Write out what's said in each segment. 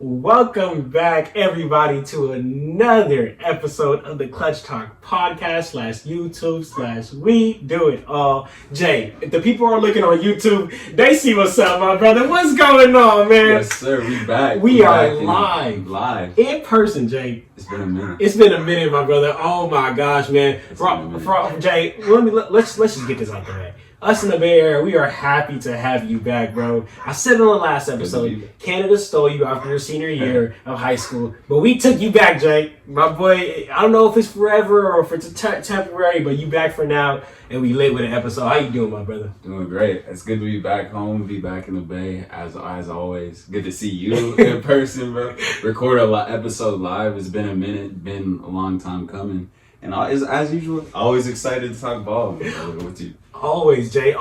Welcome back, everybody, to another episode of the Clutch Talk podcast / YouTube / We Do It All. Jay, if the people are looking on YouTube, they see what's up, my brother. What's going on, man? Yes, sir. We back. We are back live in person, Jay. It's been a minute. It's been a minute, my brother. Oh my gosh, man. Jay, let's just get this out the way. Us in the Bay Area, we are happy to have you back, bro. I said on the last episode, Canada stole you after your senior year of high school, but we took you back, Jake. My boy, I don't know if it's forever or if it's temporary, but you back for now, and we lit with an episode. How you doing, my brother? Doing great. It's good to be back home, be back in the Bay, as always. Good to see you in person, bro. Record an episode live. It's been a minute, been a long time coming. And as usual, always excited to talk ball with you. Always, Jay.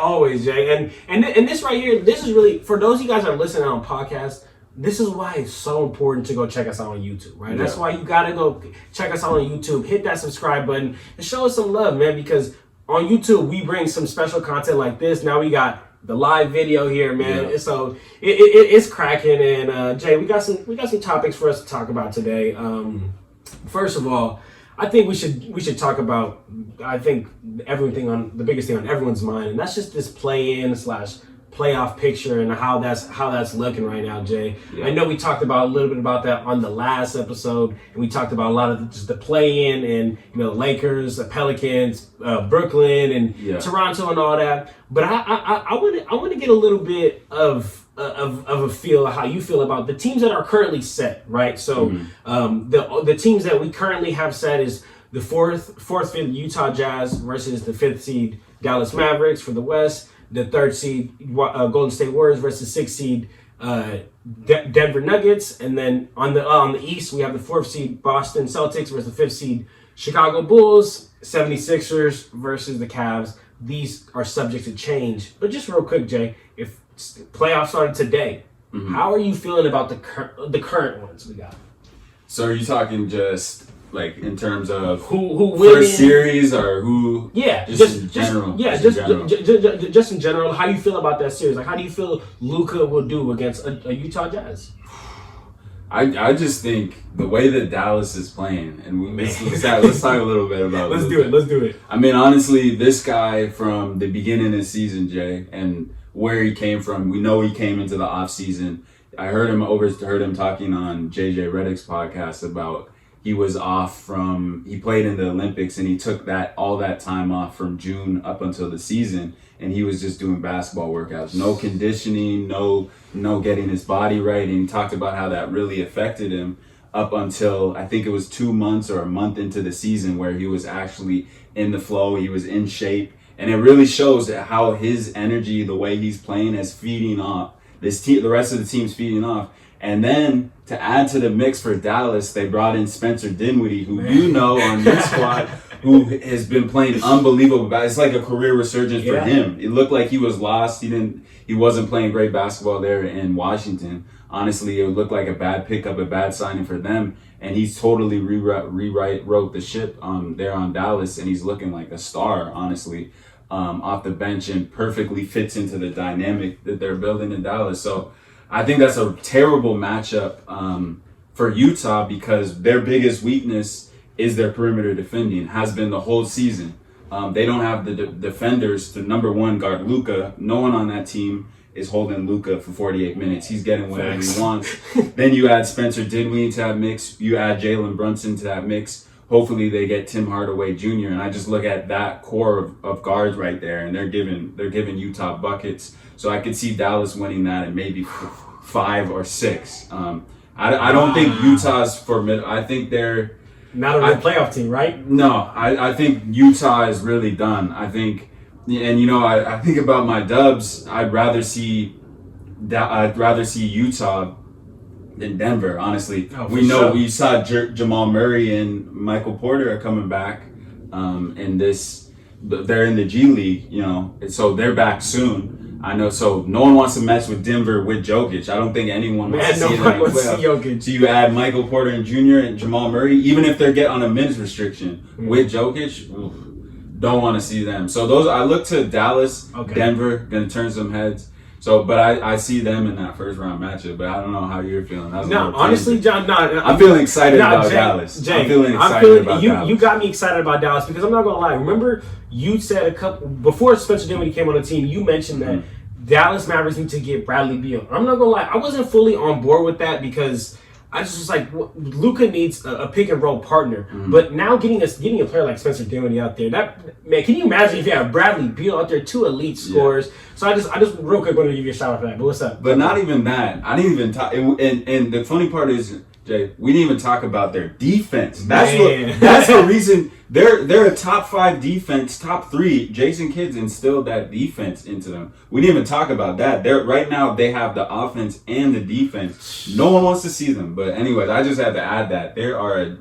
And this right here, this is really, for those of you guys that are listening on podcasts, this is why it's so important to go check us out on YouTube, right? Yeah. That's why you got to go check us out on YouTube. Hit that subscribe button and show us some love, man, because on YouTube, we bring some special content like this. Now we got the live video here, man. Yeah. So it's cracking. And Jay, we got some topics for us to talk about today. First of all, I think we should talk about, I think, the biggest thing on everyone's mind, and that's just this play-in / playoff picture and how that's looking right now, Jay. Yeah. I know we talked about a little bit about that on the last episode, and we talked about a lot of just the play-in and Lakers, the Pelicans, Brooklyn, and Toronto and all that. But I want to get a little bit of a feel of how you feel about the teams that are currently set, right? So the teams that we currently have set is the fourth, fifth Utah Jazz versus the fifth seed Dallas Mavericks for the West, the third seed Golden State Warriors versus sixth seed Denver Nuggets, and then on the East we have the fourth seed Boston Celtics versus the fifth seed Chicago Bulls, 76ers versus the Cavs. These are subject to change, but just real quick, Jay, if playoffs started today, how are you feeling about the current ones we got? So are you talking just like in terms of who first series or who? Yeah, just in general. Just in general. How do you feel about that series? Like, how do you feel Luka will do against a Utah Jazz? I just think the way that Dallas is playing, and let's talk a little bit about Let's Luka. do it. I mean, honestly, this guy from the beginning of the season, Jay, and where he came from, we know he came into the off season. I heard him talking on JJ Redick's podcast about he was off he played in the Olympics and he took all that time off from June up until the season, and he was just doing basketball workouts, no conditioning, no getting his body right. And he talked about how that really affected him up until I think it was 2 months or a month into the season where he was actually in the flow, he was in shape. And it really shows how his energy, the way he's playing, is feeding off the rest of the team's feeding off. And then to add to the mix for Dallas, they brought in Spencer Dinwiddie, who on this squad, who has been playing unbelievable. It's like a career resurgence for him. It looked like he was lost. He wasn't playing great basketball there in Washington. Honestly, it looked like a bad pickup, a bad signing for them. And he's totally wrote the ship there on Dallas, and he's looking like a star, honestly, off the bench, and perfectly fits into the dynamic that they're building in Dallas. So I think that's a terrible matchup for Utah, because their biggest weakness is their perimeter defending, has been the whole season. They don't have the defenders to, number one, guard Luka. No one on that team is holding Luka for 48 minutes. He's getting whatever he wants. Then you add Spencer Dinwiddie to that mix. You add Jalen Brunson to that mix. Hopefully they get Tim Hardaway Jr. And I just look at that core of guards right there, and they're giving Utah buckets. So I could see Dallas winning that and maybe 5 or 6. I don't think Utah's formidable. I think they're not a real playoff team, right? No, I think Utah is really done. I think. And I think about my Dubs. I'd rather see Utah than Denver. Honestly, we saw Jamal Murray and Michael Porter are coming back. They're in the G League. So they're back soon. I know. So no one wants to mess with Denver with Jokic. I don't think anyone wants to see them in the playoffs. So you add Michael Porter Jr. and Jamal Murray, even if they get on a minutes restriction with Jokic. Don't want to see them. So I look to Dallas, Denver, going to turn some heads. So, but I see them in that first round matchup. But I don't know how you're feeling. That was a No, little honestly, crazy. John, no, I'm feeling excited about Jay, Dallas. Jay, I'm feeling excited about Dallas. You got me excited about Dallas because I'm not gonna lie. Remember, you said a couple before Spencer Dinwiddie came on the team. You mentioned that Dallas Mavericks need to get Bradley Beal. I'm not gonna lie. I wasn't fully on board with that because I just was like, Luka needs a pick and roll partner. But now getting a player like Spencer Dinwiddie out there, that man, can you imagine if you have Bradley Beal out there, 2 elite scorers? So I just real quick want to give you a shout out for that. But what's up? But not even that. I didn't even talk. And the funny part is, Jay, we didn't even talk about their defense. That's the reason they're a top 5 defense, top 3. Jason Kidd's instilled that defense into them. We didn't even talk about that. Right now they have the offense and the defense. No one wants to see them. But anyways, I just had to add that they are a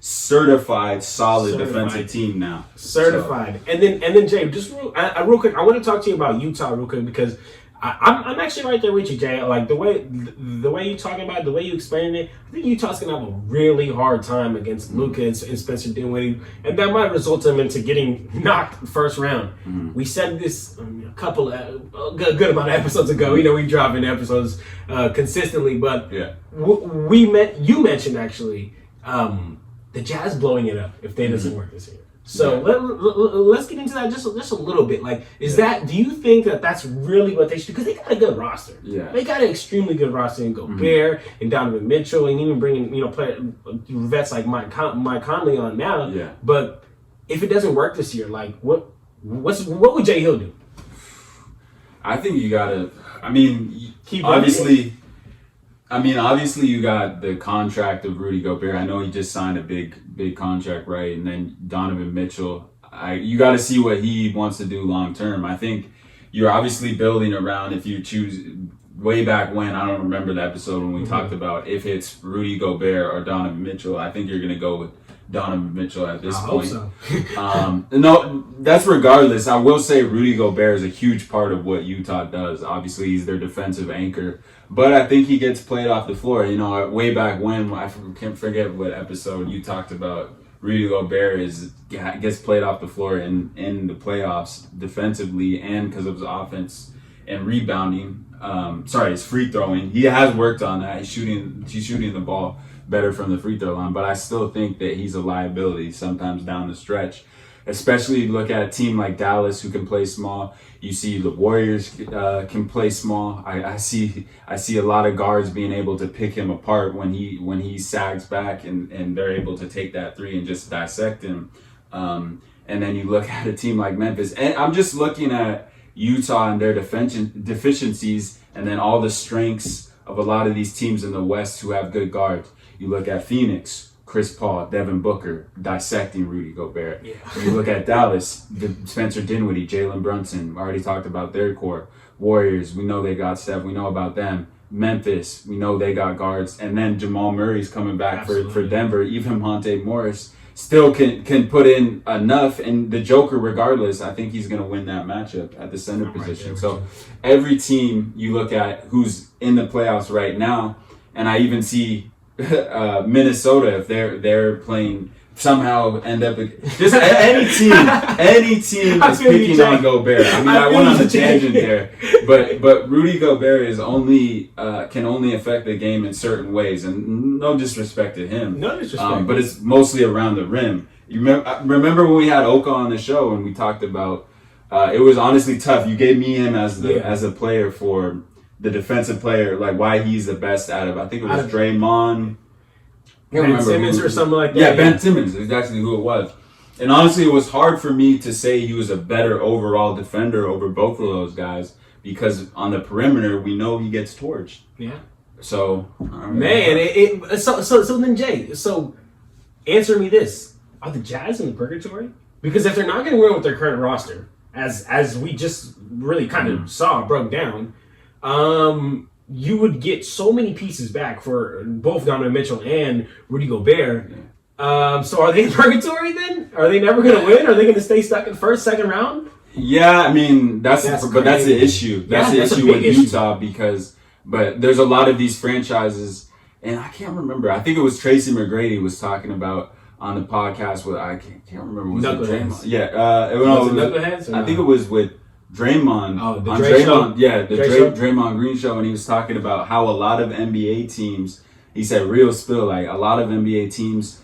certified solid defensive team now. Certified. So. And then Jay, just real quick, I want to talk to you about Utah real quick because I'm actually right there with you, Jay. Like the way you talking about it, the way you explaining it, I think Utah's gonna have a really hard time against Luka and Spencer Dinwiddie, and that might result them into getting knocked first round. We said this a good amount of episodes ago. You know, we drop in episodes consistently, but yeah, you mentioned actually the Jazz blowing it up if they doesn't work this year. So let's get into that just a little bit. Like, do you think that that's really what they should do? Because they got a good roster. Yeah. They got an extremely good roster in Gobert and Donovan Mitchell and even bringing, vets like Mike Conley on now. Yeah. But if it doesn't work this year, like, what would Jay Hill do? I think you gotta, obviously you got the contract of Rudy Gobert. I know he just signed a big contract, right? And then Donovan Mitchell. You got to see what he wants to do long term. I think you're obviously building around, if you choose way back when, I don't remember the episode when we talked about if it's Rudy Gobert or Donovan Mitchell. I think you're going to go with Donovan Mitchell at this point. Hope so. No, that's regardless. I will say Rudy Gobert is a huge part of what Utah does. Obviously, he's their defensive anchor. But I think he gets played off the floor. Way back when, I can't forget what episode you talked about, Rudy Gobert gets played off the floor in the playoffs defensively and because of his offense and rebounding. His free throwing. He has worked on that. He's shooting the ball better from the free throw line, but I still think that he's a liability sometimes down the stretch. Especially look at a team like Dallas who can play small. You see the Warriors can play small. I see a lot of guards being able to pick him apart when he sags back and they're able to take that 3 and just dissect him. And then you look at a team like Memphis. And I'm just looking at Utah and their deficiencies and then all the strengths of a lot of these teams in the West who have good guards. You look at Phoenix. Chris Paul, Devin Booker, dissecting Rudy Gobert. Yeah. You look at Dallas, Spencer Dinwiddie, Jalen Brunson. Already talked about their core. Warriors, we know they got Steph. We know about them. Memphis, we know they got guards. And then Jamal Murray's coming back for Denver. Even Monte Morris still can put in enough. And the Joker, regardless, I think he's going to win that matchup at the center position. So every team you look at who's in the playoffs right now, and I even see Minnesota, if they're playing, somehow end up just any team is picking on Gobert. I went on a tangent there, but Rudy Gobert is can only affect the game in certain ways, and no disrespect to him. No disrespect, but it's mostly around the rim. You remember when we had Oka on the show and we talked about it was honestly tough. You gave me him as a player for the defensive player, like why he's the best out of, I think it was Draymond. Ben Simmons or something like that. Yeah, Ben Simmons is actually who it was. And honestly, it was hard for me to say he was a better overall defender over both of those guys because on the perimeter, we know he gets torched. Yeah. So, man, so then Jay, so answer me this. Are the Jazz in the purgatory? Because if they're not going to win with their current roster, as we just really kind of broke down, you would get so many pieces back for both Donovan Mitchell and Rudy Gobert. So are they in purgatory then? Are they never going to win? Are they going to stay stuck in first, second round? Yeah, that's the issue. That's the issue with Utah but there's a lot of these franchises, and I can't remember. I think it was Tracy McGrady was talking about on the podcast with, I can't remember. Was it Draymond? Yeah. Was it Knuckleheads? I think it was with Draymond. Oh, the on Dre show? Yeah, the Dre show? Draymond Green show, and he was talking about how a lot of NBA teams, he said real spill, like a lot of NBA teams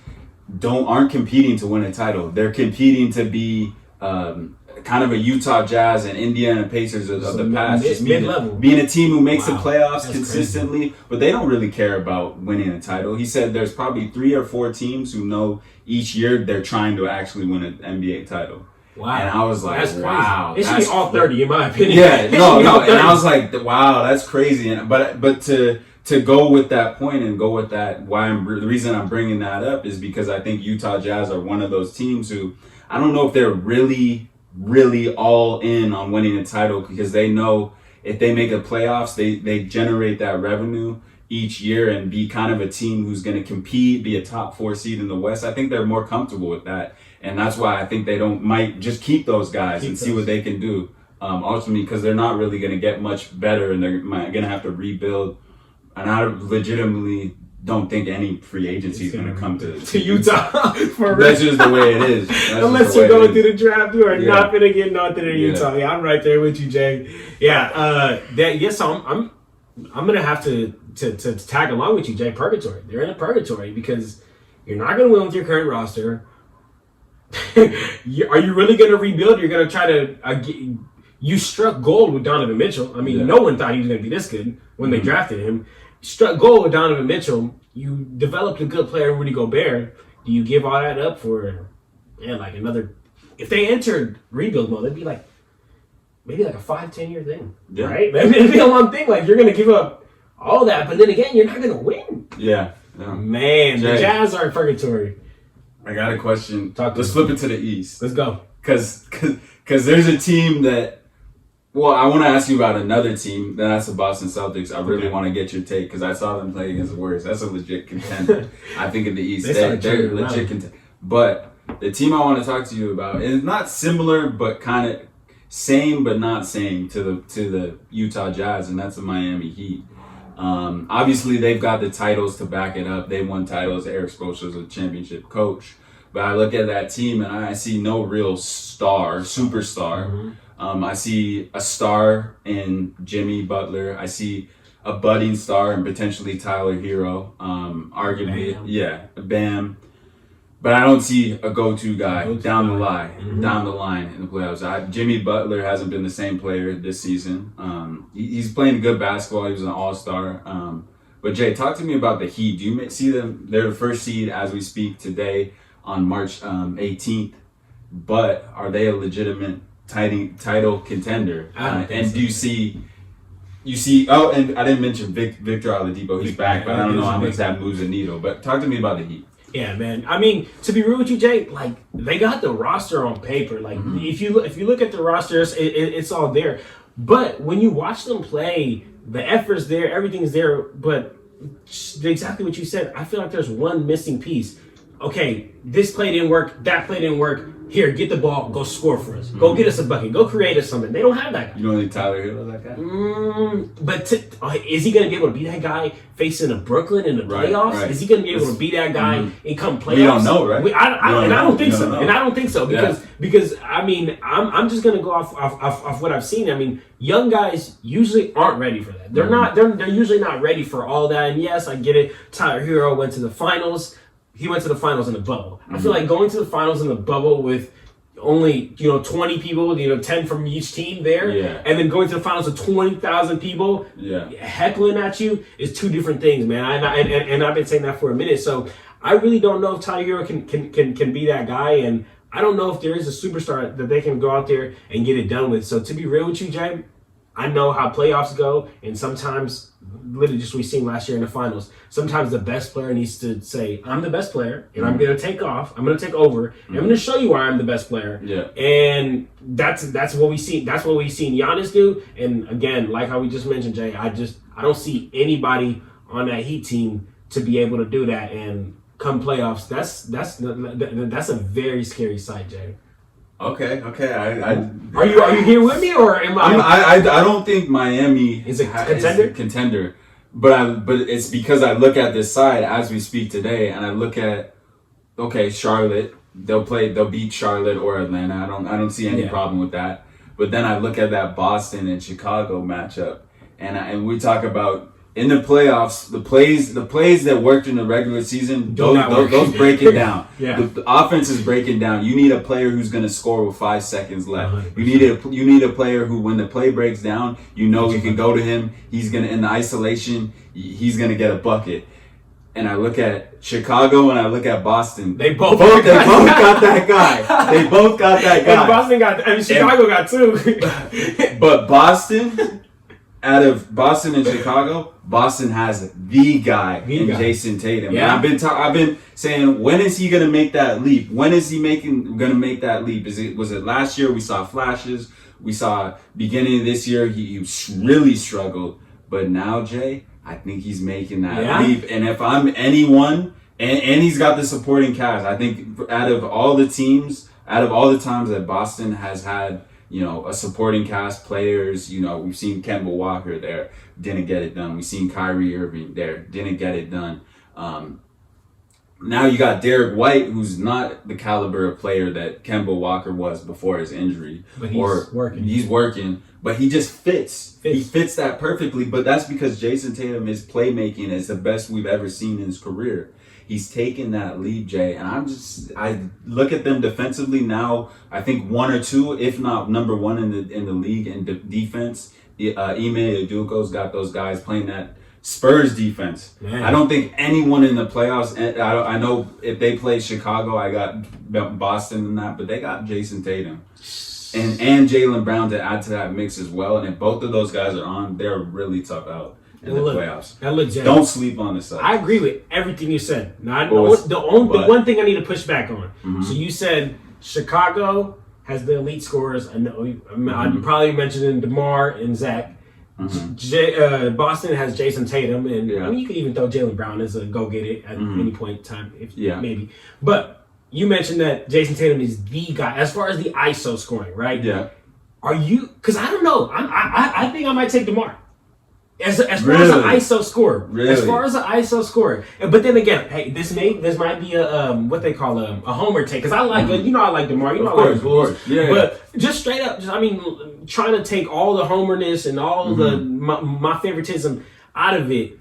aren't competing to win a title. They're competing to be kind of a Utah Jazz and Indiana Pacers of the past, just being a team who makes the playoffs That's consistently, crazy. but they don't really care about winning a title. He said there's probably 3 or 4 teams who know each year they're trying to actually win an NBA title. Wow. And I was like, that's crazy. wow. It should be all 30, in my opinion. Yeah, no. And I was like, wow, that's crazy. And but to go with that point and go with that, the reason I'm bringing that up is because I think Utah Jazz are one of those teams who, I don't know if they're really all in on winning a title, because they know if they make the playoffs, they generate that revenue each year and be kind of a team who's going to compete, be a top 4 seed in the West. I think they're more comfortable with that. And that's why I think they might just keep those guys and see what they can do. Ultimately, because they're not really going to get much better, and they're going to have to rebuild. And I legitimately don't think any free agency is going to come to Utah. For that's just the way it is. Unless you're going through the draft, you are not going to get nothing in Utah. Yeah, I'm right there with you, Jay. Yeah, so I'm going to have to tag along with you, Jay. Purgatory. They're in a purgatory because you're not going to win with your current roster. Are you really going to rebuild? You're going to try to you struck gold with Donovan Mitchell. I mean, no one thought he was going to be this good when they drafted him. Struck gold with Donovan Mitchell. You developed a good player, Rudy Gobert. Do you give all that up for, like another? If they entered rebuild mode, it'd be like maybe like a 5-10 year thing, right? It'd be a long thing. Like you're going to give up all that, but then again, you're not going to win. Yeah. Man, Jay, the Jazz are in purgatory. I got a question. Let's flip it to the East. Let's go. Because there's a team that, well, I want to ask you about another team. That's the Boston Celtics. I really want to get your take because I saw them play against the Warriors. That's a legit contender. I think in the East, they're legit contender. But the team I want to talk to you about is not similar, but kind of same, but not same to the Utah Jazz, and that's the Miami Heat. Obviously, they've got the titles to back it up. They won titles. Eric Spoelstra's a championship coach. But I look at that team and I see no real superstar. I see a star in Jimmy Butler. I see a budding star and potentially Tyler Hero. Arguably, Bam. But I don't see a go-to guy down the line in the playoffs. Jimmy Butler hasn't been the same player this season. He's playing good basketball. He was an all-star. But Jay, talk to me about the Heat. Do you see them? They're the first seed as we speak today on March 18th. But are they a legitimate title contender? And do you see? Oh, and I didn't mention Victor Oladipo. He's back, but I don't know how much that moves the needle. But talk to me about the Heat. Yeah, man. I mean, to be real with you, Jay, like they got the roster on paper. Like if you look at the rosters, it's all there. But when you watch them play, the effort's there, everything's there. But exactly what you said, I feel like there's one missing piece. Okay, this play didn't work, that play didn't work. Here, get the ball, go score for us. Go get us a bucket. Go create us something. They don't have that guy. You don't think Tyler Hero that guy? But is he going to be able to be that guy facing a Brooklyn in the playoffs? Right. Is he going to be able to be that guy in come playoffs? We don't know, right? I don't think so. Because I mean, I'm just going to go off what I've seen. I mean, young guys usually aren't ready for that. They're not. They're usually not ready for all that. And yes, I get it. Tyler Hero went to the finals. He went to the finals in the bubble. I feel like going to the finals in the bubble with only 20 people, 10 from each team there, and then going to the finals with 20,000 people heckling at you is two different things, man. And I've been saying that for a minute. So I really don't know if Tyler Hero can be that guy, and I don't know if there is a superstar that they can go out there and get it done with. So to be real with you, Jay, I know how playoffs go, and sometimes, literally just we seen last year in the finals, sometimes the best player needs to say, I'm the best player, and I'm going to take off, I'm going to take over, and I'm going to show you why I'm the best player. Yeah. And that's what we see. That's what we've seen Giannis do. And again, like how we just mentioned, Jay, I don't see anybody on that Heat team to be able to do that. And come playoffs, that's a very scary sight, Jay. Okay. Are you here with me, or am I? I don't think Miami is a contender. Contender, but it's because I look at this side as we speak today, and I look at Charlotte. They'll beat Charlotte or Atlanta. I don't see any problem with that. But then I look at that Boston and Chicago matchup, and we talk about in the playoffs, the plays that worked in the regular season, those break it down. Yeah. The offense is breaking down. You need a player who's going to score with 5 seconds left. 100%. You need a player who, when the play breaks down, you can go to him. He's gonna, in the isolation, he's gonna get a bucket. And I look at Chicago and I look at Boston. They both got that guy. They both got that guy. And Chicago got two. But Boston, out of Boston and Chicago, Boston has the guy in Jason Tatum. Yeah. And I've been saying, when is he gonna make that leap? When is he gonna make that leap? Was it last year? We saw flashes. We saw beginning of this year he really struggled. But now, Jay, I think he's making that leap. And if I'm anyone, and he's got the supporting cast, I think out of all the times that Boston has had, a supporting cast, players, we've seen Kemba Walker there, didn't get it done. We've seen Kyrie Irving there, didn't get it done. Now you got Derek White, who's not the caliber of player that Kemba Walker was before his injury. But he's working, but he just fits. He fits that perfectly, but that's because Jason Tatum, his playmaking is the best we've ever seen in his career. He's taken that leap, Jay, and I look at them defensively now. I think one or two, if not number one in the league in defense. Ime Udoka's got those guys playing that Spurs defense. Man. I don't think anyone in the playoffs. I know if they play Chicago, I got Boston in that, but they got Jason Tatum and Jaylen Brown to add to that mix as well. And if both of those guys are on, they're really tough out in the playoffs. Don't sleep on the side. I agree with everything you said. Now, the one thing I need to push back on. Mm-hmm. So you said Chicago has the elite scorers. I know you probably mentioned DeMar and Zach. Mm-hmm. Boston has Jason Tatum, and I mean you could even throw Jaylen Brown as a go-get-it at any point in time, maybe. But you mentioned that Jason Tatum is the guy as far as the ISO scoring, right? Yeah. Are you? Because I don't know. I think I might take DeMar. As far as an ISO scorer, but then again, hey, this might be a what they call a homer take, because I like I like DeMar, I like the Bulls, but just straight up, trying to take all the homerness and all the my favoritism out of it.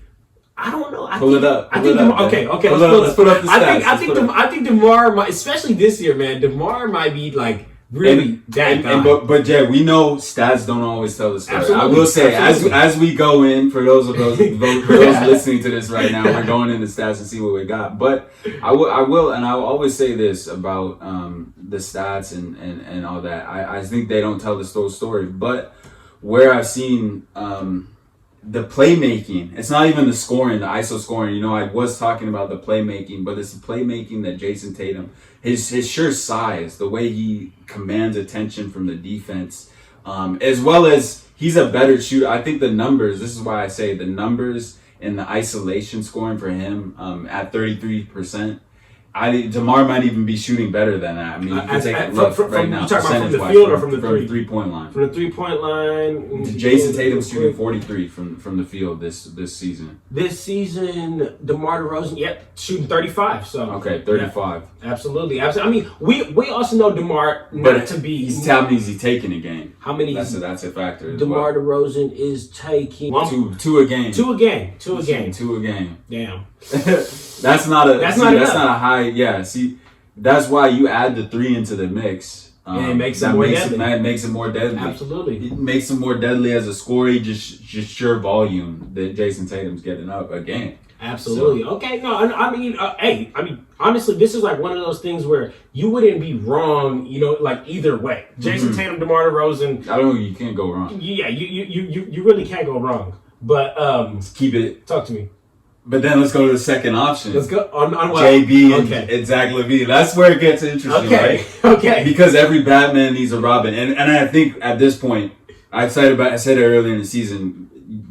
I don't know. Pull it up. Okay. Let's put up the stats. I think DeMar might, especially this year, man. DeMar might be like. Really, but Jay, we know stats don't always tell the story. Absolutely. I will say, as we go in, for those listening to this right now, we're going into stats and see what we got. But I will, and I'll always say this about the stats and all that. I think they don't tell the story. But where I've seen the playmaking, it's not even the scoring, the ISO scoring. I was talking about the playmaking, but it's the playmaking that Jason Tatum, his sheer size, the way he commands attention from the defense, as well as he's a better shooter. I think the numbers, this is why I say the numbers in the isolation scoring for him at 33%. DeMar might even be shooting better than that. I mean, you can take a look right now. You talking about from the field or from the 3-point line? From the 3-point line. Jason Tatum's shooting 43 from the field this season. This season, DeMar DeRozan, shooting 35. So okay, 35. Yeah, absolutely. I mean, we also know DeMar not to be. He's how many is he taking a game? How many? That's a factor. DeMar DeRozan is taking two a game. Two a game. Damn. That's not a high. Yeah, see, that's why you add the 3 into the mix. And it makes it more deadly. It makes it more deadly. Absolutely. It makes him more deadly as a scorer, just sheer volume that Jason Tatum's getting up a game. Absolutely. So, okay, no, I mean, honestly, this is like one of those things where you wouldn't be wrong, like either way. Jason Tatum, DeMar DeRozan. I don't know, you can't go wrong. Yeah, you really can't go wrong. But keep it. Talk to me. But then let's go to the second option. Let's go on what? JB and Zach LaVine. That's where it gets interesting, right? Okay. Because every Batman needs a Robin, and I think at this point, I said it earlier in the season.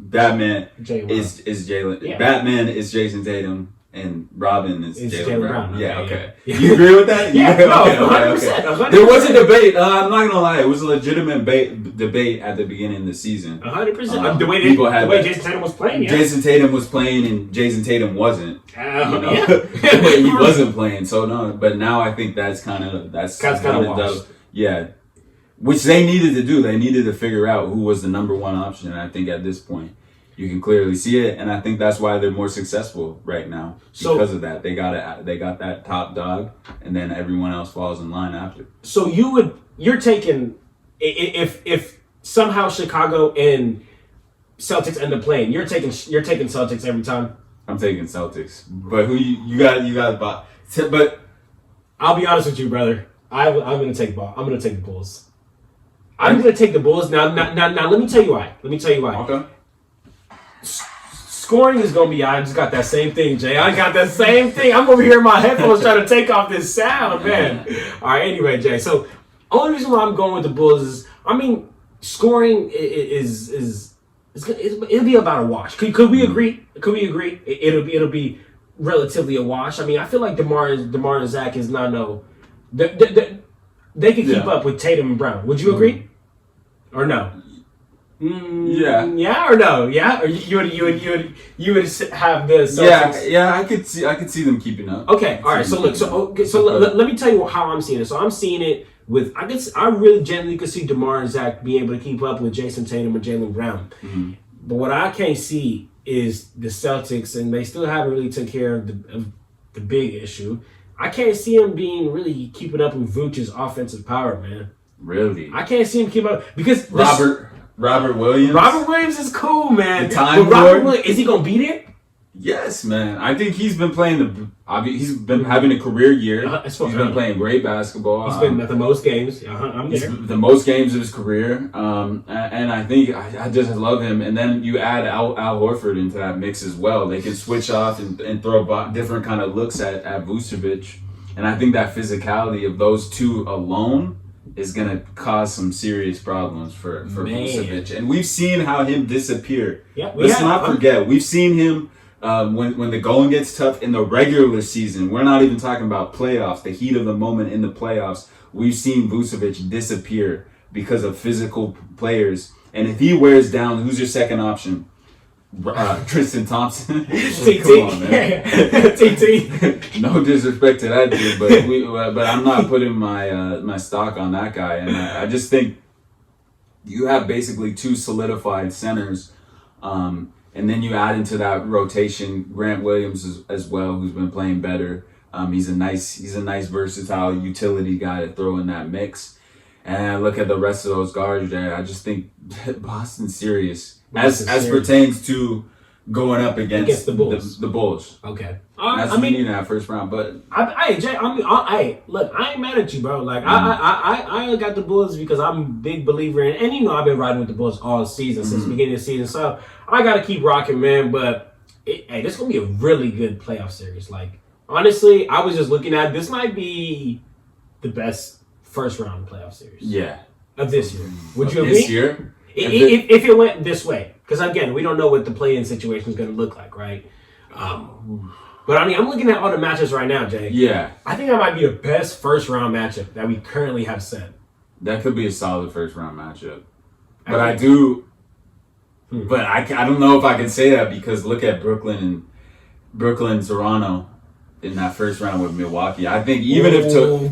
Batman is Jalen. Yeah. Batman is Jason Tatum, and Robin is Jaylen Brown. Yeah, okay. Yeah. You agree with that? Yeah, okay. There was a debate. I'm not gonna lie, it was a legitimate debate at the beginning of the season. 100%. The way Jason Tatum was playing. Yeah. Jason Tatum was playing, and Jason Tatum wasn't. He wasn't playing. So no, but now I think that's kind of washed. Yeah. which they needed to do. They needed to figure out who was the number one option. And I think at this point, you can clearly see it, and I think that's why they're more successful right now because of that. They got that top dog, and then everyone else falls in line after. So you're taking if somehow Chicago and Celtics end up playing, you're taking Celtics every time. I'm taking Celtics, but who you got? But I'll be honest with you, brother. I'm gonna take the Bulls. I'm gonna take the Bulls now. Now, let me tell you why. Okay. Scoring is gonna be. I just got that same thing, Jay. I got that same thing. I'm over here in my headphones trying to take off this sound, man. All right. Anyway, Jay. So, only reason why I'm going with the Bulls is, I mean, scoring it'll be about a wash. Could we agree? It'll be relatively a wash. I mean, I feel like DeMar and Zach is not they can keep up with Tatum and Brown. Would you agree? Or no? Yeah or no? Yeah, or you would have the Celtics? Yeah. I could see them keeping up. Okay, all right. So look, let me tell you how I'm seeing it. So I'm seeing it with I really genuinely could see DeMar and Zach being able to keep up with Jason Tatum and Jaylen Brown. Mm-hmm. But what I can't see is the Celtics, and they still haven't really took care of the big issue. I can't see him being really keeping up with Vooch's offensive power, man. Really? I can't see him keep up because Robert Williams. Robert Williams is cool, man. But Robert Williams, is he gonna be there? Yes, man. I think he's been playing he's been having a career year. He's been playing great basketball. He's been at the most games. I'm there. The most games of his career. And I think I just love him. And then you add Al Horford into that mix as well. They can switch off and throw different kind of looks at Vucevic. And I think that physicality of those two alone is going to cause some serious problems for Vucevic. And we've seen how him disappear. Yeah, Let's not forget. We've seen him when the going gets tough in the regular season. We're not even talking about playoffs, the heat of the moment in the playoffs. We've seen Vucevic disappear because of physical players. And if he wears down, who's your second option? Tristan Thompson. TT. Come on, man. TT. No disrespect to that dude, but I'm not putting my stock on that guy. And I just think you have basically two solidified centers. And then you add into that rotation Grant Williams as well, who's been playing better. He's a nice versatile utility guy to throw in that mix. And I look at the rest of those guards there. I just think Boston's serious as pertains to going up against the Bulls. The Bulls. Okay. That's meaning that first round, but Jay, look, I ain't mad at you, bro. Like I got the Bulls because I'm a big believer in, and I've been riding with the Bulls all season since the beginning of the season, so I gotta keep rocking, man. But this is gonna be a really good playoff series. Like honestly, I was just looking at this might be the best first round playoff series. Yeah. Of this year. Would you agree? This year? If it went this way, because again, we don't know what the play-in situation is going to look like, right? But I mean, I'm looking at all the matchups right now, Jay. Yeah. I think that might be the best first-round matchup that we currently have set. That could be a solid first-round matchup. But I do... But I don't know if I can say that because look at Brooklyn, Toronto in that first round with Milwaukee. I think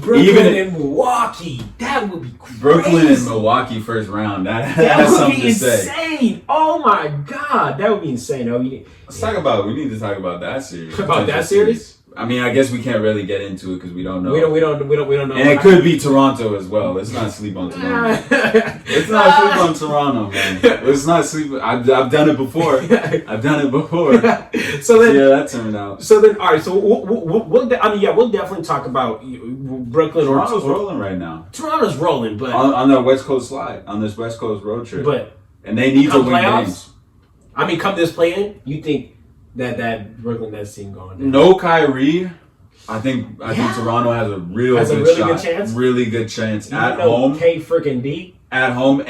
Brooklyn and Milwaukee, that would be crazy. Brooklyn and Milwaukee first round. That would be insane. Oh my God, that would be insane. We need to talk about that series. About that series? I mean, I guess we can't really get into it because we don't know. We don't know. And it could be Toronto as well. Let's not sleep on Toronto. Let's not sleep on Toronto, man. Let's not sleep. I've done it before. So then, yeah, that turned out. So then, all right. So we'll definitely talk about Brooklyn. Toronto's rolling right now. Toronto's rolling, but on the West Coast slide, on this West Coast road trip. And they need to win games. I mean, come this play-in, you think that Brooklyn Nets team going down? No Kyrie. I think Toronto has a good chance. Really good chance at home. K freaking D at home,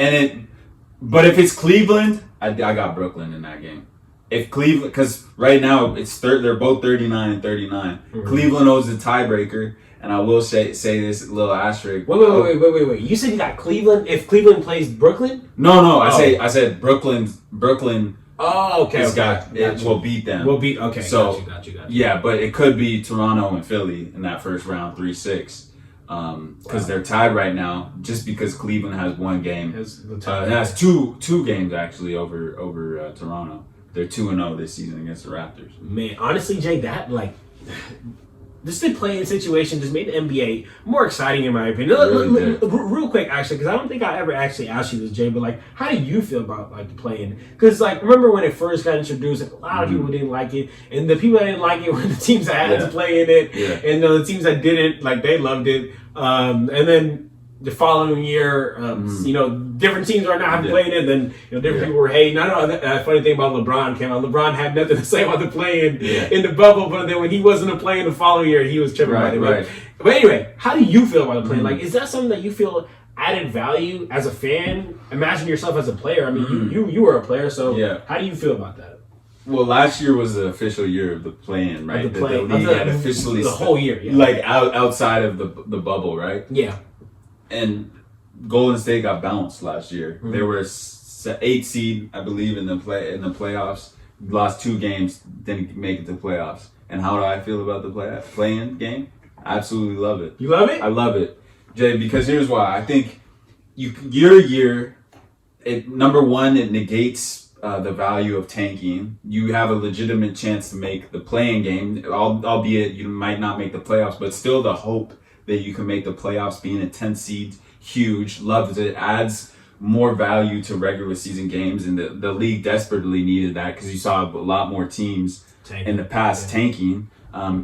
but if it's Cleveland, I got Brooklyn in that game. If Cleveland, because right now they're both 39 and 39. Mm-hmm. Cleveland owes the tiebreaker, and I will say this little asterisk. Wait. You said you got Cleveland. If Cleveland plays Brooklyn? No. I said Brooklyn. Oh, okay. Will beat them. Okay. So, got you. Yeah, but it could be Toronto and Philly in that first round, 3-6. because they're tied right now. Just because Cleveland has one game, It has two games actually over Toronto. They're 2-0 this season against the Raptors. Man, honestly, Jay, that this play-in situation just made the NBA more exciting in my opinion. Really Real quick, actually, because I don't think I ever actually asked you this, Jay, but like, how do you feel about like the play-in? Because like, remember when it first got introduced, like, a lot of people didn't like it, and the people that didn't like it were the teams that had to play in it, and the teams that didn't, like, they loved it. And then the following year, different teams are not playing it. Then different people were hating. I know that funny thing about LeBron came out. LeBron had nothing to say about the play-in in the bubble, but then when he wasn't a play-in the following year, he was tripping about it. Right. But anyway, how do you feel about the play-in? Like, is that something that you feel added value as a fan? Imagine yourself as a player. I mean, you were a player, so how do you feel about that? Well, last year was the official year of the play-in, right? The league had officially the whole year, like outside of the bubble, right? Yeah. And Golden State got bounced last year. They were 8 seed, I believe, in the playoffs. Lost 2 games, didn't make it to playoffs. And how do I feel about the play-in game? I absolutely love it. You love it? I love it, Jay, because here's why. I think year to year, number one, it negates the value of tanking. You have a legitimate chance to make the play-in game, albeit you might not make the playoffs, but still the hope that you can make the playoffs, being a 10 seed, huge. Loves it. Adds more value to regular season games, and the league desperately needed that because you saw a lot more teams in the past tanking.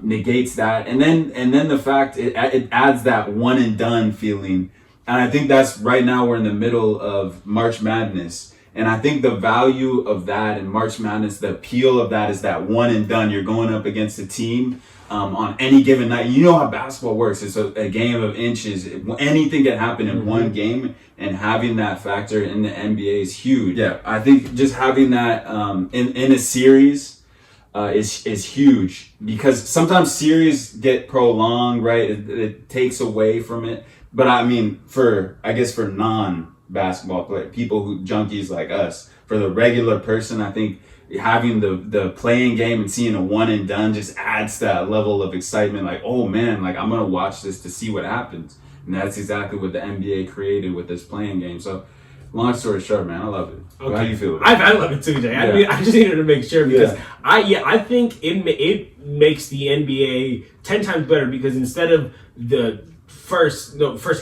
Negates that, and then the fact it adds that one and done feeling, and I think that's right now we're in the middle of March Madness, and I think the value of that in March Madness, the appeal of that is that one and done. You're going up against a team. On any given night, you know how basketball works. It's a game of inches. Anything can happen in one game, and having that factor in the NBA is huge. Yeah, I think just having that in a series is huge, because sometimes series get prolonged, right? It takes away from it. But I mean, for non-basketball players, junkies like us, for the regular person, I think having the playing game and seeing a one and done just adds that level of excitement. Like, oh man, like I'm gonna watch this to see what happens, and that's exactly what the NBA created with this playing game. So, long story short, man, I love it. Okay. How do you feel about it? I love it too, Jay. I mean, I just needed to make sure, because I think it makes the NBA 10 times better, because instead of the first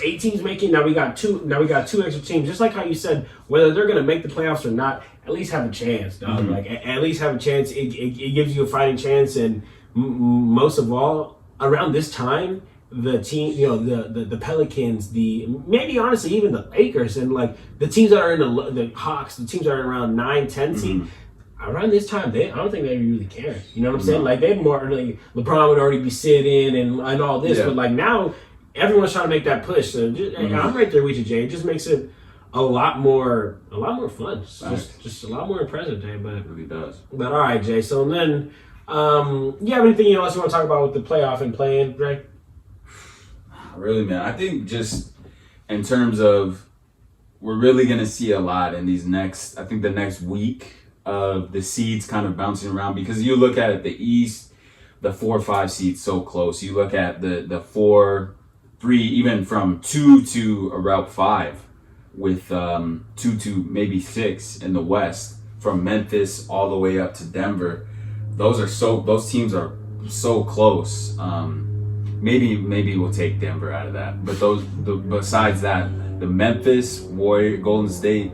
8 teams making, now we got two extra teams. Just like how you said, whether they're gonna make the playoffs or not, at least have a chance, dog. Like, at least have a chance. It gives you a fighting chance, and most of all, around this time, the team, the Pelicans, maybe honestly even the Lakers, and like the teams that are in the Hawks, the teams that are around 9-10 seed. Around this time, I don't think they really care. You know what I'm saying? Like, they'd more like LeBron would already be sitting and all this, but like now everyone's trying to make that push. So I'm right there with you, Jay. It just makes it a lot more fun. Just a lot more impressive, Jay. But it really does. But all right, Jay. So then, you have anything else you want to talk about with the playoff and play-in, Jay? Really, man. I think just in terms of, we're really gonna see a lot in the next week of the seeds kind of bouncing around, because you look at it, the East, the 4-5 seeds so close. You look at the 4-3, even from 2 to around 5. With 2 to maybe 6 in the West, from Memphis all the way up to Denver. Those teams are so close. Maybe we'll take Denver out of that. But besides that, the Memphis, Warriors, Golden State,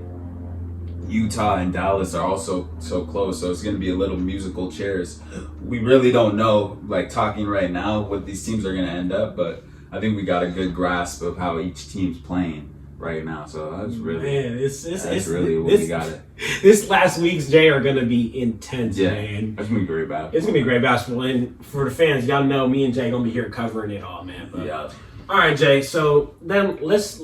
Utah, and Dallas are also so close. So it's going to be a little musical chairs. We really don't know, like talking right now, what these teams are going to end up. But I think we got a good grasp of how each team's playing right now. So that's really, we got it. This last week's, Jay, are going to be intense, man. That's going to be great basketball. It's going to be great basketball. And for the fans, y'all know me and Jay going to be here covering it all, man. But, all right, Jay. So then let's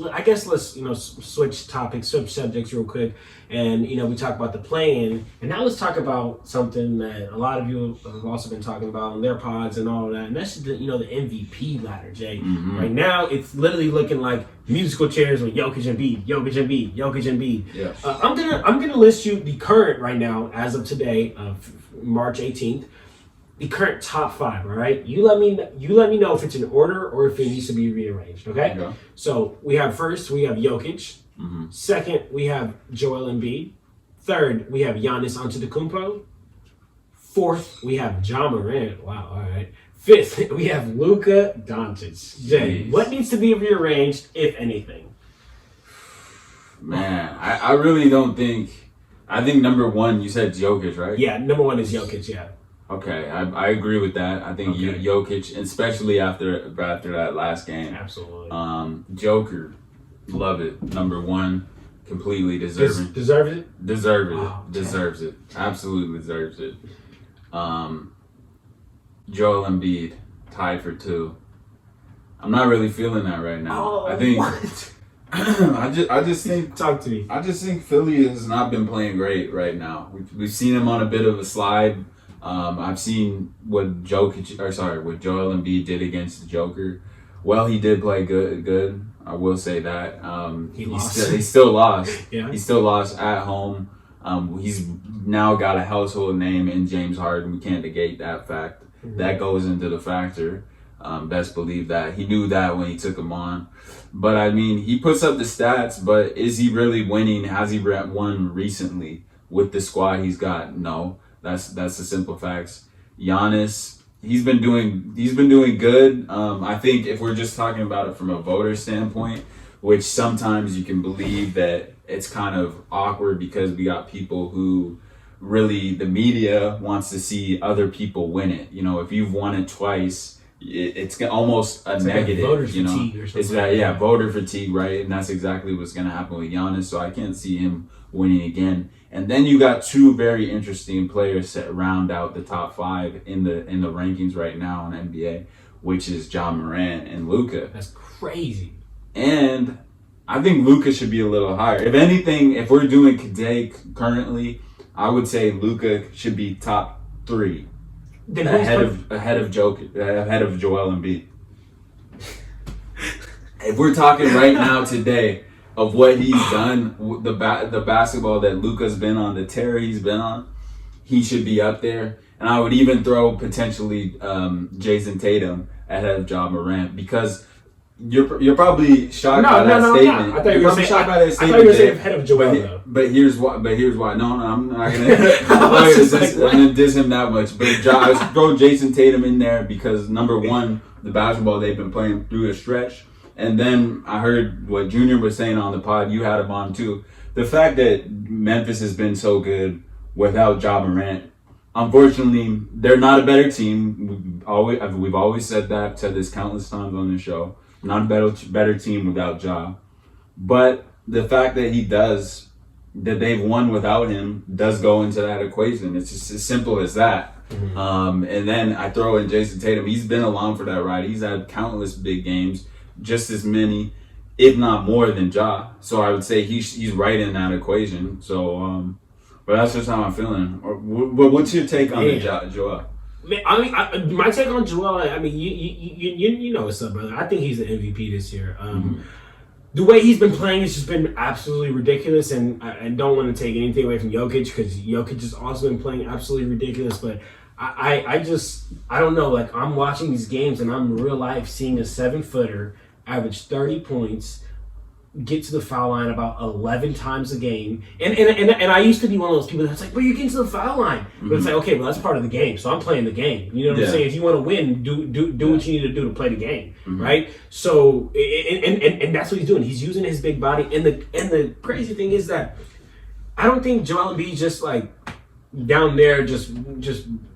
switch topics, switch subjects real quick. And, we talk about the play-in. And now let's talk about something that a lot of you have also been talking about on their pods and all of that. And that's the MVP ladder, Jay. Right now, it's literally looking like musical chairs with Jokic and Embiid. Yeah. I'm gonna list you the current right now, as of today, of March 18th. the current top 5. All right, you let me know if it's in order or if it needs to be rearranged. Okay. So we have Jokic. Mm-hmm. Second, we have Joel Embiid. Third, we have Giannis Antetokounmpo. Fourth, we have Ja Morant. Wow, all right. Fifth, we have Luka Doncic. Jay, what needs to be rearranged, if anything? Man, I really don't think. I think number 1, you said Jokic, right? Yeah, number 1 is Jokic. Yeah. Okay, I agree with that. I think Jokic, especially after that last game. Absolutely. Joker, love it. Number 1, completely deserves it. Deserves it. Deserves it. Absolutely deserves it. Joel Embiid, tied for 2. I'm not really feeling that right now. I think. What? I just think. Talk to me. I just think Philly has not been playing great right now. We've seen him on a bit of a slide. I've seen what Joel Embiid did against the Joker. Well, he did play good. I will say that. He still lost. Yeah. He still lost at home. He's now got a household name in James Harden. We can't negate that fact. Mm-hmm. That goes into the factor. Best believe that. He knew that when he took him on. But, I mean, he puts up the stats, but is he really winning? Has he won recently with the squad he's got? No. That's the simple facts. Giannis, he's been doing good. I think if we're just talking about it from a voter standpoint, which sometimes you can believe that it's kind of awkward because we got people who really, the media wants to see other people win it. You know, if you've won it twice, it's almost a negative, like voter fatigue or something. It's voter fatigue, right? And that's exactly what's going to happen with Giannis. So I can't see him winning again. And then you got 2 very interesting players to round out the top 5 in the rankings right now in NBA, which is Ja Morant and Luka. That's crazy. And I think Luka should be a little higher. If anything, if we're doing today currently, I would say Luka should be top 3. Then ahead of Joel Embiid. If we're talking right now today of what he's done, the basketball that Luka's been on, the tear he's been on, he should be up there. And I would even throw potentially Jason Tatum ahead of Ja Morant because you're probably shocked by that statement. I thought you were saying shocked by that statement. I thought you were saying ahead of Joel though. But here's why. No, I'm not gonna diss him that much. But I throw Jason Tatum in there because number 1, the basketball they've been playing through a stretch, and then I heard what Junior was saying on the pod. You had him on too. The fact that Memphis has been so good without Ja Morant. Unfortunately, they're not a better team. We've always said this countless times on this show. Not a better team without Ja. But the fact that they've won without him does go into that equation. It's just as simple as that. Mm-hmm. And then I throw in Jason Tatum. He's been along for that ride. He's had countless big games, just as many, if not more than Ja. So I would say he's right in that equation. So, but that's just how I'm feeling. What's your take on Joel? I mean, my take on Joel. I mean, you know what's up, brother. I think he's the MVP this year. The way he's been playing has just been absolutely ridiculous, and I don't want to take anything away from Jokic because Jokic has also been playing absolutely ridiculous. But I don't know. Like, I'm watching these games, and I'm in real life seeing a 7-footer average 30 points, get to the foul line about 11 times a game. And I used to be one of those people that's like, but you're getting to the foul line. But it's like, okay, well, that's part of the game. So I'm playing the game. You know what I'm saying? If you want to win, do what you need to do to play the game, right? So, and that's what he's doing. He's using his big body. And the crazy thing is that I don't think Joel Embiid just like down there just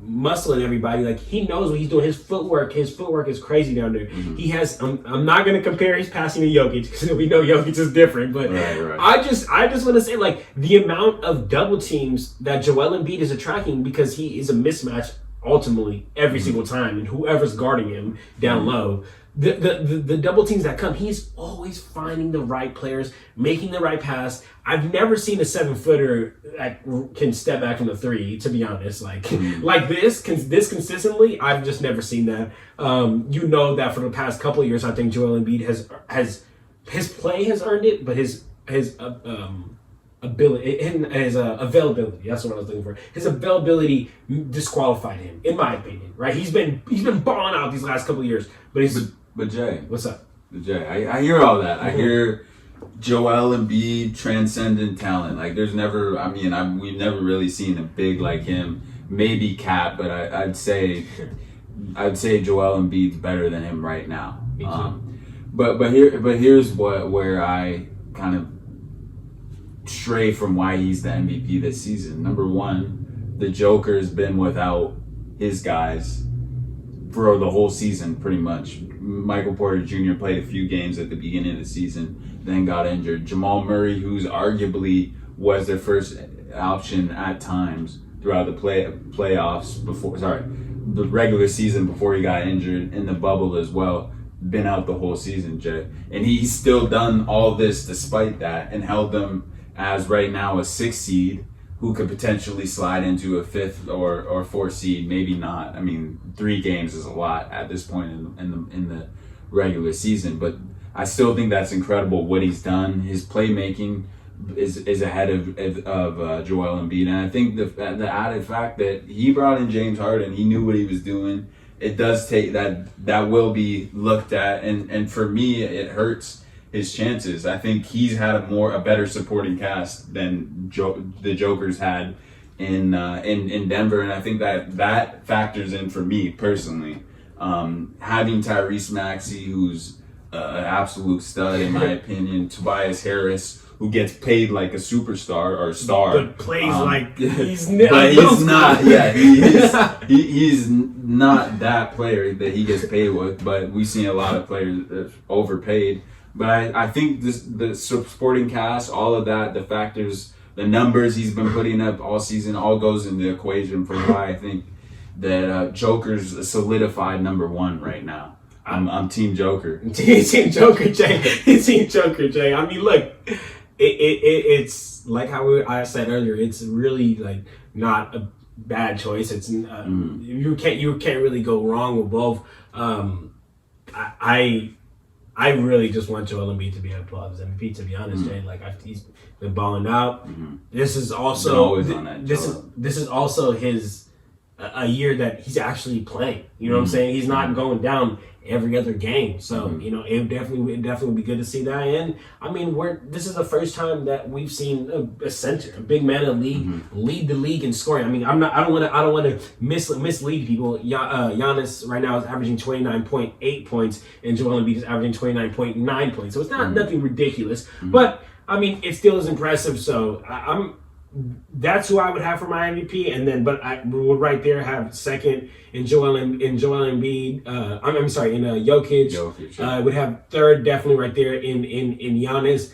muscling everybody. Like, he knows what he's doing. His footwork is crazy down there. He has I'm not going to compare his passing to Jokic because we know Jokic is different, but right. I just want to say, like, the amount of double teams that Joel Embiid is attracting, because he is a mismatch ultimately every single time, and whoever's guarding him down low, the double teams that come, he's always finding the right players, making the right pass. I've never seen a 7-footer that can step back from the 3, to be honest. Like this consistently, I've just never seen that. You know that for the past couple of years, I think Joel Embiid has his play has earned it, but his ability, his availability. That's what I was looking for. His availability disqualified him, in my opinion. Right? He's been balling out these last couple of years, But Jay, what's up? Jay, I hear all that. I hear Joel Embiid transcendent talent. Like there's never. I mean, we've never really seen a big like him. Maybe Cat, but I'd say Joel Embiid's better than him right now. Me too. But here's where I kind of stray from why he's the MVP this season. Number one, the Joker's been without his guys for the whole season, pretty much. Michael Porter Jr. played a few games at the beginning of the season, then got injured. Jamal Murray, who's arguably was their first option at times throughout the playoffs the regular season before he got injured, in the bubble as well, been out the whole season, Jay. And he's still done all this despite that and held them as right now a 6th seed who could potentially slide into a 5th or 4th seed, maybe not. I mean, 3 games is a lot at this point in the regular season, but I still think that's incredible what he's done. His playmaking is ahead of Joel Embiid, and I think the added fact that he brought in James Harden, he knew what he was doing. It does take that will be looked at, and for me, it hurts his chances. I think he's had a better supporting cast than the Joker's had in Denver, and I think that factors in for me personally. Having Tyrese Maxey, who's an absolute stud in my opinion, Tobias Harris, who gets paid like a superstar or star, but plays like he's but he's not. Yeah, he's not that player that he gets paid with. But we've seen a lot of players that overpaid. But I think the supporting cast, all of that, the factors, the numbers he's been putting up all season, all goes in the equation for why I think that Joker's a solidified number 1 right now. I'm Team Joker. Team Joker Jay. Team Joker Jay. I mean, look, it's like how I said earlier. It's really like not a bad choice. It's you can't really go wrong with both. I really just want Joel Embiid to be above his MVP, to be honest, Jay. Like he's been balling out. This is also this is also his a year that he's actually playing. You know what I'm saying? He's not going down every other game. So it definitely would be good to see that. And I mean, this is the first time that we've seen a center, a big man of the league, lead the league in scoring. I mean, I don't want to mislead people. Giannis right now is averaging 29.8 points, and Joel Embiid is averaging 29.9 points. So it's not nothing ridiculous, but I mean, it still is impressive. So that's who I would have for my MVP, and then I would right there have second in Joel Embiid. I'm sorry, in Jokic. Jokic would have third, definitely right there in Giannis.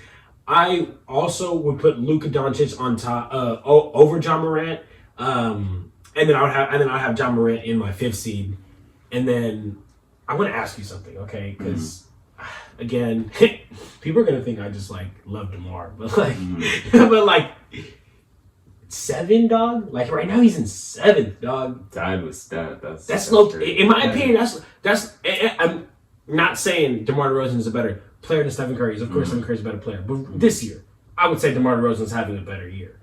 I also would put Luka Doncic on top over John Morant, and then I'd have John Morant in my 5th seed, and then I want to ask you something, okay? Because again, people are gonna think I just like love DeMar, but like. 7, dog. Like right now, he's in 7th, dog. Tied with Steph. That's low. In my opinion, that's. I'm not saying DeMar DeRozan is a better player than Stephen Curry is. Of course, Stephen Curry's a better player, but this year, I would say DeMar DeRozan is having a better year.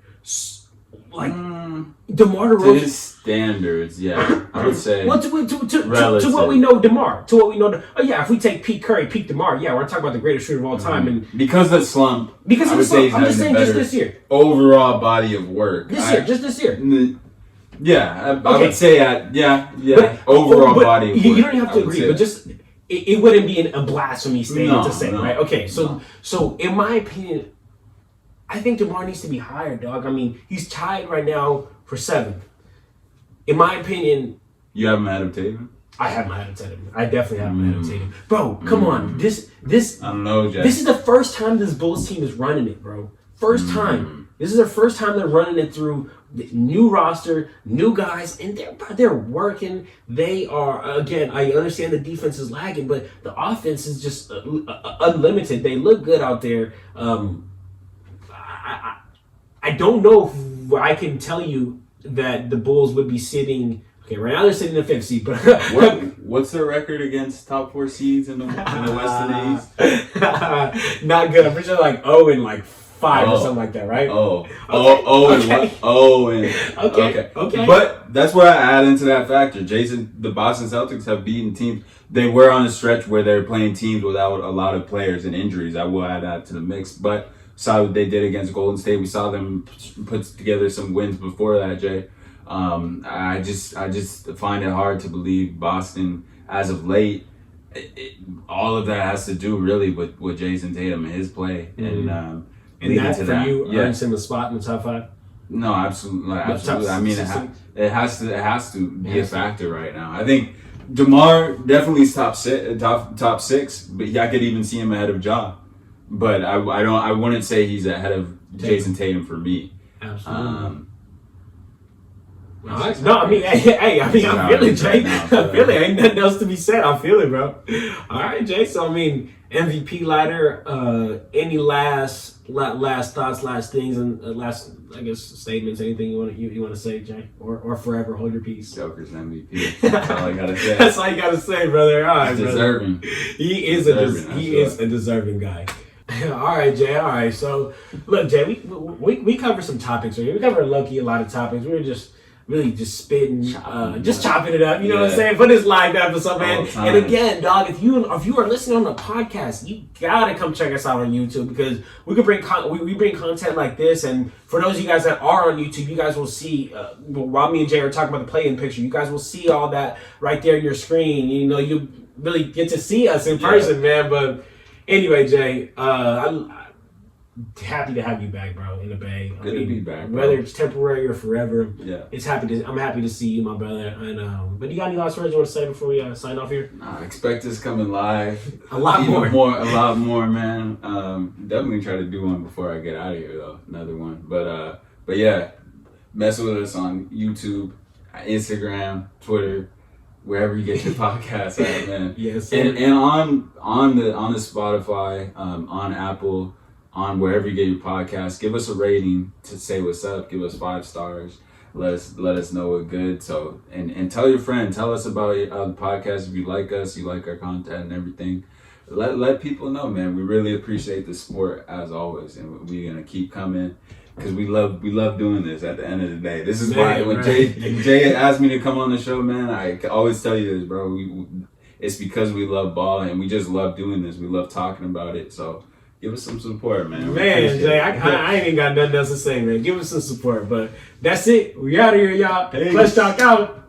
Like DeMar DeRozan. To his standards, yeah, I would say. Well, to what we know, DeMar. To what we know, if we take Pete Curry, Pete DeMar, we're talking about the greatest shooter of all time, and because of the slump. Because of the slump, I'm just saying, just this year. Overall body of work. Just this year. Yeah, I would say overall body of work. You don't have to agree, but just it wouldn't be a blasphemy statement to say, right? Okay, so in my opinion, I think DeMar needs to be higher, dog. I mean, he's tied right now for 7th. In my opinion, you have him ahead of Tatum. I have him ahead of Tatum. I definitely have him ahead of Tatum. Bro, come on. This I don't know, Jack. This is the first time this Bulls team is running it, bro. First time. This is their first time they're running it through the new roster, new guys, and they're working. They are, again, I understand the defense is lagging, but the offense is just unlimited. They look good out there. I don't know if I can tell you that the Bulls would be sitting. Okay, right now they're sitting in the 5th seed, but what's their record against top 4 seeds in the West and East? Not good. I'm pretty sure like 0 and like 5 or something like that, right? Okay. But that's where I add into that factor. The Boston Celtics have beaten teams. They were on a stretch where they're playing teams without a lot of players and injuries. I will add that to the mix. But saw what they did against Golden State. We saw them put together some wins before that, Jay. I just find it hard to believe Boston, as of late, all of that has to do really with Jason Tatum and his play. And that for you earns him a spot in the top 5? No, absolutely. I mean, it has to be a factor right now. I think DeMar definitely is top 6, but I could even see him ahead of Ja. But I wouldn't say he's ahead of Jason Tatum for me. Absolutely. No, I mean, I feel it, Jay. I feel it. Ain't nothing else to be said. I feel it, bro. All right, Jay. So, I mean, MVP ladder. Any last thoughts, last things, and last, I guess, statements? Anything you want to say, Jay, or forever hold your peace? Joker's MVP. That's all I gotta say. That's all you gotta say, brother. All right, deserving. He is a deserving guy. All right, Jay. All right. So, look, Jay, we covered some topics. Right? We covered a lot of topics. We were just really just spitting, just chopping it up. You know what I'm saying? For this live episode, man. And again, dog, if you are listening on the podcast, you gotta come check us out on YouTube, because we can bring we bring content like this. And for those of you guys that are on YouTube, you guys will see while me and Jay are talking about the play-in picture, you guys will see all that right there on your screen. You know, you really get to see us in person, man. But anyway, Jay, I'm happy to have you back, bro, in the Bay. Good to be back, bro. Whether it's temporary or forever, I'm happy to see you, my brother. And but you got any last words you want to say before we sign off here? Expect us coming live. A lot more, man. Definitely try to do one before I get out of here, though. Another one, but yeah, mess with us on YouTube, Instagram, Twitter, wherever you get your podcasts at, man. Yes, and on the Spotify, on Apple, on wherever you get your podcast, give us a rating to say what's up. Give us 5 stars. Let us know we're good. So and tell your friend. Tell us about the podcast if you like us, you like our content and everything. Let people know, man. We really appreciate the support as always, and we're gonna keep coming because we love doing this. At the end of the day, this is why when Jay asked me to come on the show, man, I always tell you this, bro. It's because we love ball and we just love doing this. We love talking about it. So give us some support, man. Man, Jay, I ain't even got nothing else to say, man. Give us some support. But that's it. We out of here, y'all. Let's talk out.